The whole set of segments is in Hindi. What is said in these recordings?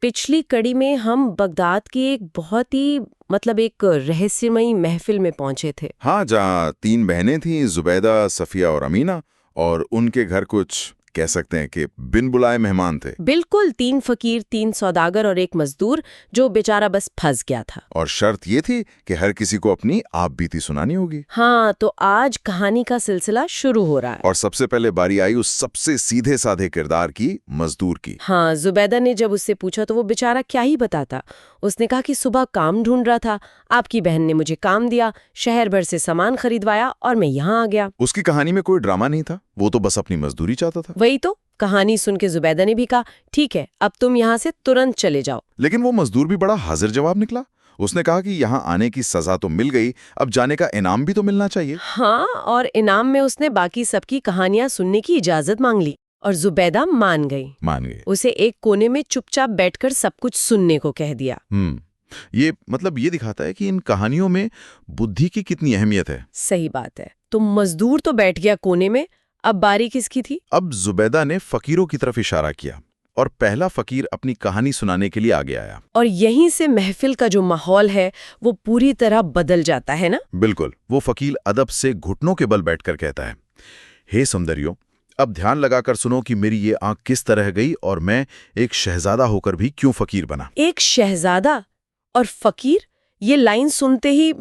पिछली कड़ी में हम बगदाद की एक बहुत ही एक रहस्यमयी महफिल में पहुंचे थे। हाँ, जहाँ 3 बहनें थीं, जुबैदा, सफिया और अमीना, और उनके घर कुछ कह सकते हैं कि बिन बुलाए मेहमान थे। बिल्कुल, 3 फकीर, 3 सौदागर और एक मजदूर जो बेचारा बस फंस गया था। और शर्त ये थी कि हर किसी को अपनी आप बीती सुनानी होगी। हाँ, तो आज कहानी का सिलसिला शुरू हो रहा है। और सबसे पहले बारी आई उस सबसे सीधे साधे किरदार की, मजदूर की। हाँ, जुबैदा ने जब उससे पूछा तो वो बेचारा क्या ही बताता। उसने कहा कि सुबह काम ढूंढ रहा था, आपकी बहन ने मुझे काम दिया, शहर भर से सामान खरीदवाया और मैं यहाँ आ गया। उसकी कहानी में कोई ड्रामा नहीं था, वो तो बस अपनी मजदूरी चाहता था। वही तो। कहानी सुन के जुबैदा ने भी कहा, ठीक है, अब तुम यहाँ से तुरंत चले जाओ। लेकिन वो मजदूर भी बड़ा हाजिर जवाब निकला। उसने कहा कि यहाँ आने की सजा तो मिल गई, अब जाने का इनाम भी तो मिलना चाहिए। हाँ, और इनाम में उसने बाकी सबकी कहानियां सुनने की इजाजत मांग ली और जुबैदा मान गई। उसे एक कोने में चुपचाप बैठकर सब कुछ सुनने को कह दिया। ये ये दिखाता है कि इन कहानियों में बुद्धि की कितनी अहमियत है। सही बात है। तो मजदूर तो बैठ गया कोने में, अब बारी किसकी थी? अब जुबैदा ने फकीरों की तरफ इशारा किया और पहला फकीर अपनी कहानी सुनाने के लिए आगे आया। और यहीं से महफिल का जो माहौल है वो पूरी तरह बदल जाता है ना? बिल्कुल। वो फकीर अदब से घुटनों के बल बैठकर कहता है, हे सुंदरियों, अब ध्यान लगाकर सुनो कि मेरी ये आंख किस तरह गई और मैं एक शहजादा होकर भी क्यों फकीर बना। एक शहजादा और फकीर, ये लाइन सुनते ही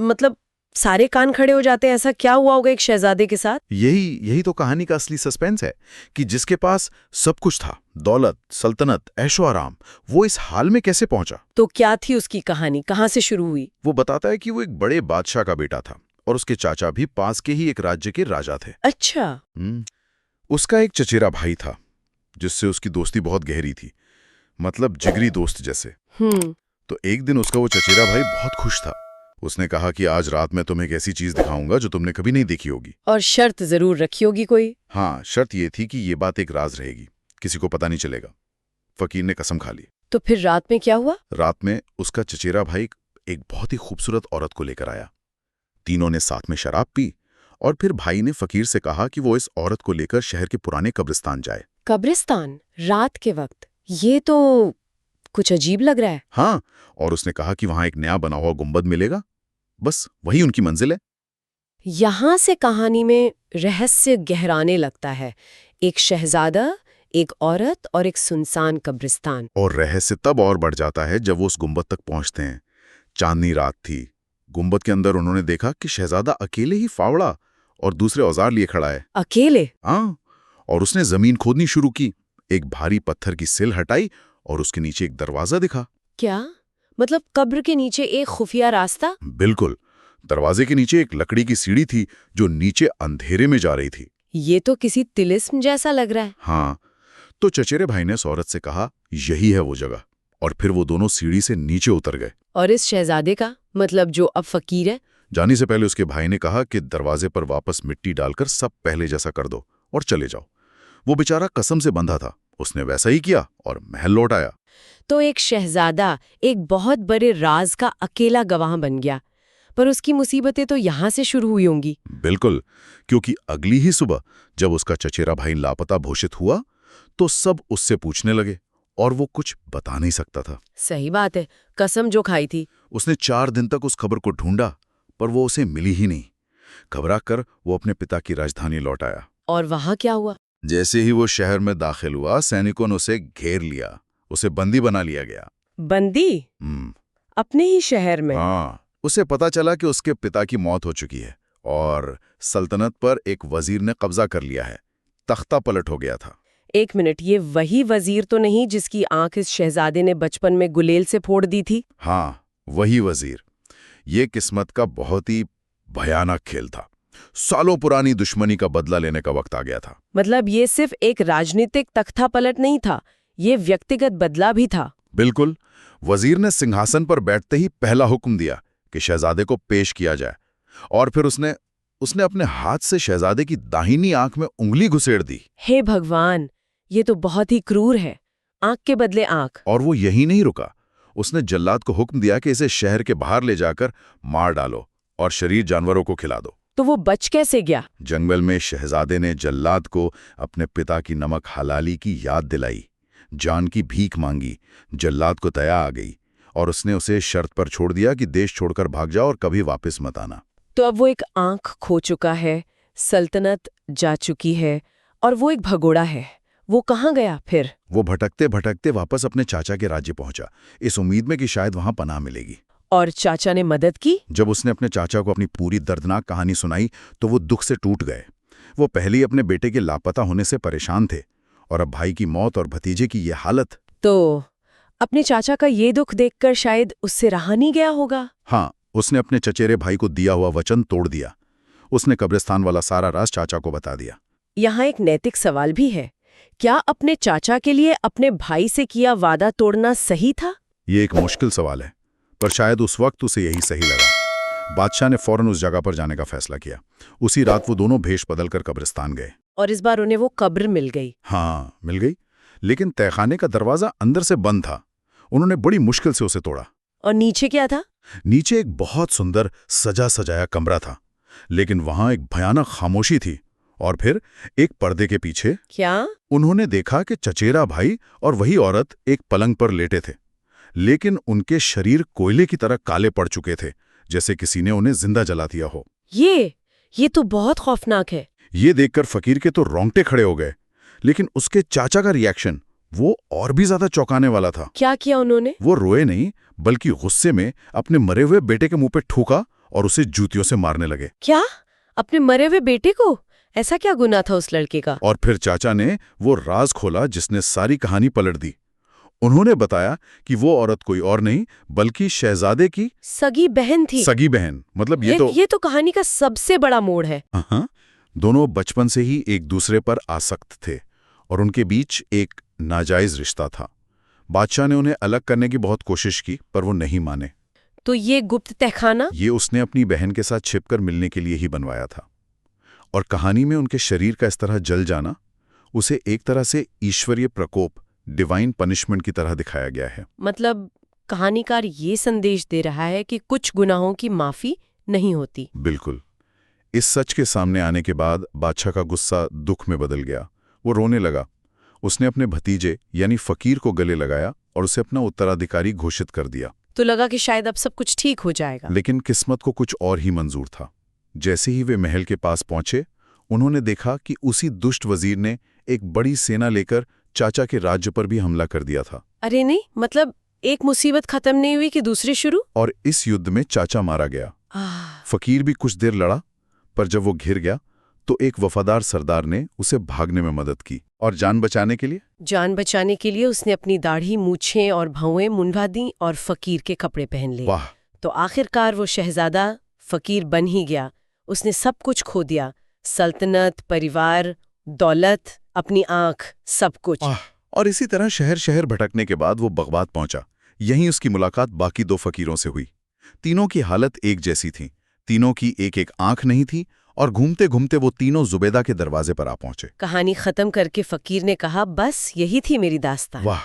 सारे कान खड़े हो जाते हैं। ऐसा क्या हुआ होगा एक शहजादे के साथ? यही तो कहानी का असली सस्पेंस है कि जिसके पास सब कुछ था, दौलत, सल्तनत, ऐशो आराम, वो इस हाल में कैसे पहुंचा। तो क्या थी उसकी कहानी, कहां से शुरू हुई? वो बताता है कि वो एक बड़े बादशाह का बेटा था और उसके चाचा भी पास के ही एक राज्य के राजा थे। अच्छा। उसका एक चचेरा भाई था जिससे उसकी दोस्ती बहुत गहरी थी, जिगरी दोस्त जैसे। तो एक दिन उसका वो चचेरा भाई बहुत खुश था। उसने कहा कि आज रात मैं तुम्हें एक ऐसी चीज दिखाऊंगा जो तुमने कभी नहीं देखी होगी। और शर्त जरूर रखी होगी कोई? हाँ, शर्त ये थी कि ये बात एक राज रहेगी, किसी को पता नहीं चलेगा। फकीर ने कसम खा ली। तो फिर रात में क्या हुआ? रात में उसका चचेरा भाई एक बहुत ही खूबसूरत औरत को लेकर आया। तीनों ने साथ में शराब पी और फिर भाई ने फकीर से कहा कि वो इस औरत को लेकर शहर के पुराने कब्रिस्तान जाए। कब्रिस्तान रात के वक्त? ये तो कुछ अजीब लग रहा है। हाँ, और उसने कहा कि वहां एक नया बना हुआ गुंबद मिलेगा, बस वही उनकी मंजिल है। यहां से कहानी में रहस्य गहराने लगता है। एक शहजादा, एक औरत और एक सुनसान कब्रिस्तान। और रहस्य तब और बढ़ जाता है जब वो उस गुंबद तक पहुंचते हैं। चांदनी रात थी। गुंबद के अंदर उन्होंने देखा कि शहजादा अकेले ही फावड़ा और दूसरे औजार लिए खड़ा है। अकेले? हाँ, और उसने जमीन खोदनी शुरू की। एक भारी पत्थर की सिल हटाई और उसके नीचे एक दरवाजा दिखा। क्या कब्र के नीचे एक खुफिया रास्ता? बिल्कुल। दरवाजे के नीचे एक लकड़ी की सीढ़ी थी जो नीचे अंधेरे में जा रही थी। ये तो किसी तिलिस्म जैसा लग रहा है। हाँ, तो चचेरे भाई ने उस औरत से कहा, यही है वो जगह। और फिर वो दोनों सीढ़ी से नीचे उतर गए। और इस शहजादे का जो अब फकीर है? जाने से पहले उसके भाई ने कहा कि दरवाजे पर वापस मिट्टी डालकर सब पहले जैसा कर दो और चले जाओ। वो बेचारा कसम से बंधा था, उसने वैसा ही किया और महल लौट आया। तो एक शहजादा एक बहुत बड़े राज का अकेला गवाह बन गया। पर उसकी मुसीबतें तो यहाँ से शुरू हुई होंगी। बिल्कुल, क्योंकि अगली ही सुबह जब उसका चचेरा भाई लापता घोषित हुआ तो सब उससे पूछने लगे और वो कुछ बता नहीं सकता था। सही बात है, कसम जो खाई थी। उसने 4 दिन तक उस खबर को ढूंढा पर वो उसे मिली ही नहीं। घबरा कर वो अपने पिता की राजधानी लौट आया। और वहां क्या हुआ? जैसे ही वो शहर में दाखिल हुआ, सैनिकों ने उसे घेर लिया। उसे बंदी बना लिया गया। बंदी? अपने ही शहर में? हाँ। उसे पता चला कि उसके पिता की मौत हो चुकी है और सल्तनत पर एक वजीर ने कब्जा कर लिया है। तख्ता पलट हो गया था। एक मिनट, ये वही वजीर तो नहीं जिसकी आंख इस शहजादे ने बचपन में गुलेल से फोड़ दी थी? हाँ, वही वजीर। ये किस्मत का बहुत ही भयानक खेल था। सालों पुरानी दुश्मनी का बदला लेने का वक्त आ गया था। ये सिर्फ एक राजनीतिक तख्ता पलट नहीं था, ये व्यक्तिगत बदला भी था। बिल्कुल। वजीर ने सिंहासन पर बैठते ही पहला हुक्म दिया कि शहजादे को पेश किया जाए और फिर उसने अपने हाथ से शहजादे की दाहिनी आंख में उंगली घुसेड़ दी। हे भगवान, ये तो बहुत ही क्रूर है। आंख के बदले आंख। और वो यही नहीं रुका, उसने जल्लाद को हुक्म दिया कि इसे शहर के बाहर ले जाकर मार डालो और शरीर जानवरों को खिला दो। तो वो बच कैसे गया? जंगल में शहजादे ने जल्लाद को अपने पिता की नमक हलाली की याद दिलाई। जान की भीख मांगी, जल्लाद को दया आ गई और उसने उसे शर्त पर छोड़ दिया कि देश छोड़कर भाग जाओ और कभी वापस मत आना। तो अब वो एक आंख खो चुका है, सल्तनत जा चुकी है और वो एक भगोड़ा है। वो कहाँ गया फिर? वो भटकते भटकते वापस अपने चाचा के राज्य पहुंचा, इस उम्मीद में कि शायद वहां पनाह मिलेगी। और चाचा ने मदद की? जब उसने अपने चाचा को अपनी पूरी दर्दनाक कहानी सुनाई तो वो दुख से टूट गए। वो पहले ही अपने बेटे के लापता होने से परेशान थे और अब भाई की मौत और भतीजे की ये हालत। तो अपने चाचा का ये दुख देखकर शायद उससे रहा नहीं गया होगा। हाँ, उसने अपने चचेरे भाई को दिया हुआ वचन तोड़ दिया। उसने कब्रिस्तान वाला सारा राज चाचा को बता दिया। यहाँ एक नैतिक सवाल भी है, क्या अपने चाचा के लिए अपने भाई से किया वादा तोड़ना सही था? ये एक मुश्किल सवाल है, पर शायद उस वक्त उसे यही सही लगा। बादशाह ने फौरन उस जगह पर जाने का फैसला किया। उसी रात वो दोनों भेष बदलकर कब्रिस्तान गए। और इस बार उन्हें वो कब्र मिल गई। हाँ, मिल गई, लेकिन तहखाने का दरवाजा अंदर से बंद था। उन्होंने बड़ी मुश्किल से उसे तोड़ा। और नीचे क्या था? नीचे एक बहुत सुंदर सजा सजाया कमरा था, लेकिन वहां एक भयानक खामोशी थी। और फिर एक पर्दे के पीछे क्या? उन्होंने देखा कि चचेरा भाई और वही औरत एक पलंग पर लेटे थे, लेकिन उनके शरीर कोयले की तरह काले पड़ चुके थे, जैसे किसी ने उन्हें जिंदा जला दिया हो। ये तो बहुत खौफनाक है। ये देखकर फकीर के तो रोंगटे खड़े हो गए, लेकिन उसके चाचा का रिएक्शन वो और भी ज्यादा चौंकाने वाला था। क्या किया उन्होंने? वो रोए नहीं, बल्कि गुस्से में अपने मरे हुए बेटे के मुंह पे ठूका और उसे जूतियों से मारने लगे। क्या? अपने मरे हुए बेटे को? ऐसा क्या गुनाह था उस लड़के का? और फिर चाचा ने वो राज खोला जिसने सारी कहानी पलट दी। उन्होंने बताया कि वो औरत कोई और नहीं बल्कि शहजादे की सगी बहन थी। सगी बहन। मतलब ये तो कहानी का सबसे बड़ा मोड़ है। हाँ, दोनों बचपन से ही एक दूसरे पर आसक्त थे और उनके बीच एक नाजायज रिश्ता था। बादशाह ने उन्हें अलग करने की बहुत कोशिश की, पर वो नहीं माने। तो ये गुप्त तहखाना? ये उसने अपनी बहन के साथ छिपकर मिलने के लिए ही बनवाया था। और कहानी में उनके शरीर का इस तरह जल जाना उसे एक तरह से ईश्वरीय प्रकोप, डिवाइन पनिशमेंट की तरह दिखाया गया है। मतलब कहानीकार ये संदेश दे रहा है कि कुछ गुनाहों की माफी नहीं होती। बिल्कुल। इस सच के सामने आने के बाद बादशाह का गुस्सा दुख में बदल गया। वो रोने लगा। उसने अपने भतीजे यानी फकीर को गले लगाया और उसे अपना उत्तराधिकारी घोषित कर दिया। तो लगा कि शायद अब सब कुछ ठीक हो जाएगा। लेकिन किस्मत को कुछ और ही मंजूर था। जैसे ही वे महल के पास पहुंचे, उन्होंने देखा कि उसी दुष्ट वजीर ने एक बड़ी सेना लेकर चाचा के राज्य पर भी हमला कर दिया था। अरे नहीं, मतलब एक मुसीबत खत्म नहीं हुई कि दूसरी शुरू। और इस युद्ध में चाचा मारा गया। फकीर भी कुछ देर लड़ा, पर जब वो घिर गया तो एक वफादार सरदार ने उसे भागने में मदद की। और जान बचाने के लिए उसने अपनी दाढ़ी, मूछें और भौएं मुंडवा दी और फकीर के कपड़े पहन लिए। वाह! तो आखिरकार वो शहजादा फकीर बन ही गया। उसने सब कुछ खो दिया, सल्तनत, परिवार, दौलत, अपनी आंख, सब कुछ। और इसी तरह शहर शहर भटकने के बाद वो बगदाद पहुंचा। यहीं उसकी मुलाकात बाकी दो फकीरों से हुई। तीनों की हालत एक जैसी थी। तीनों की एक एक आंख नहीं थी और घूमते घूमते वो तीनों जुबैदा के दरवाजे पर आ पहुंचे। कहानी खत्म करके फकीर ने कहा, बस यही थी मेरी दास्तान। वाह!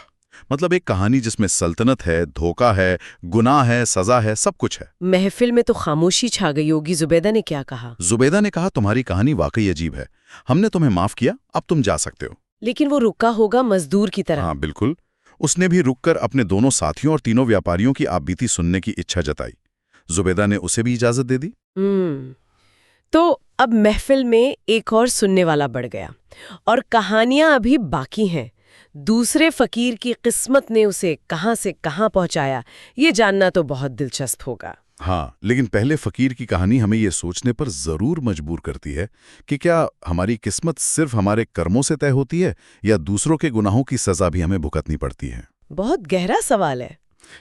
मतलब एक कहानी जिसमें सल्तनत है, धोखा है, गुनाह है, सजा है, सब कुछ है। महफिल में तो खामोशी छा गई होगी। जुबैदा ने क्या कहा? जुबैदा ने कहा, तुम्हारी कहानी वाकई अजीब है। हमने तुम्हें माफ किया, अब तुम जा सकते हो। लेकिन वो रुका होगा मजदूर की तरह। हाँ, बिल्कुल। उसने भी रुककर अपने दोनों साथियों और तीनों व्यापारियों की आपबीती सुनने की इच्छा जताई। जुबैदा ने उसे भी इजाजत दे दी। तो अब महफिल में एक और सुनने वाला बढ़ गया और कहानियां अभी बाकी हैं। दूसरे फकीर की किस्मत ने उसे कहां से कहां पहुंचाया, ये जानना तो बहुत दिलचस्प होगा। हाँ, लेकिन पहले फकीर की कहानी हमें ये सोचने पर जरूर मजबूर करती है कि क्या हमारी किस्मत सिर्फ हमारे कर्मों से तय होती है या दूसरों के गुनाहों की सजा भी हमें भुगतनी पड़ती है? बहुत गहरा सवाल है।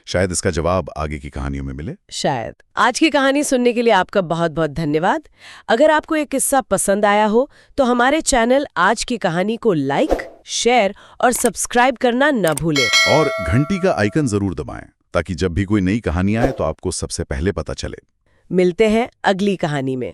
शायद इसका जवाब आगे की कहानियों में मिले। शायद। आज की कहानी सुनने के लिए आपका बहुत बहुत धन्यवाद। अगर आपको ये किस्सा पसंद आया हो तो हमारे चैनल आज की कहानी को लाइक, शेयर और सब्सक्राइब करना न भूलें। और घंटी का आइकन जरूर दबाएं ताकि जब भी कोई नई कहानी आए तो आपको सबसे पहले पता चले। मिलते हैं अगली कहानी में।